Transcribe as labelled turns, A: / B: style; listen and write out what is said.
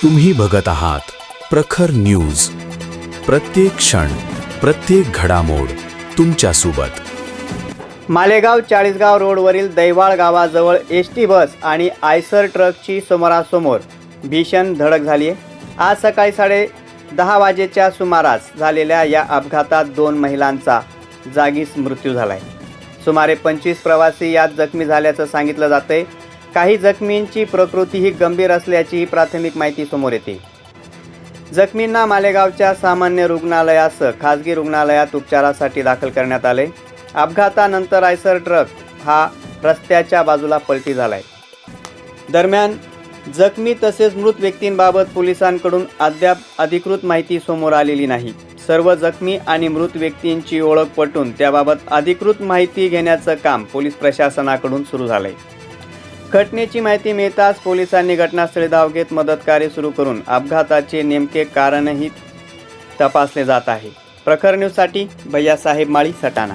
A: तुम्ही बघत आहात प्रखर न्यूज. प्रत्येक क्षण, प्रत्येक घडामोड तुमच्या सोबत.
B: मालेगाव चाळीसगाव रोडवरील दैवाळ गावाजवळ एसटी बस आणि आयसर ट्रकची समोरासमोर भीषण धडक झाली आहे. आज सकाळी 10:30 वाजेच्या सुमारास झालेल्या या अपघातात 2 महिलांचा जागीच मृत्यू झाला आहे. सुमारे 25 प्रवासी यात जखमी झाल्याचं सांगितलं जातंय. काही जखमींची प्रकृतीही गंभीर असल्याची प्राथमिक माहिती समोर येते. जखमींना मालेगावच्या सामान्य रुग्णालयासह खाजगी रुग्णालयात उपचारासाठी दाखल करण्यात आले. अपघातानंतर आयसर ट्रक हा रस्त्याच्या बाजूला पलटी झालाय. दरम्यान जखमी तसेच मृत व्यक्तींबाबत पोलिसांकडून अद्याप अधिकृत माहिती समोर आलेली नाही. सर्व जखमी आणि मृत व्यक्तींची ओळख पटवून त्याबाबत अधिकृत माहिती घेण्याचं काम पोलीस प्रशासनाकडून सुरू झालंय. घटनेची माहिती मिळताच पोलिसांनी घटनास्थळी धाव घेत मदतकार्य सुरू करून अपघाताचे नेमके कारणही तपासले जात आहे. प्रखर न्यूजसाठी भैयासाहेब माळी, सटाणा.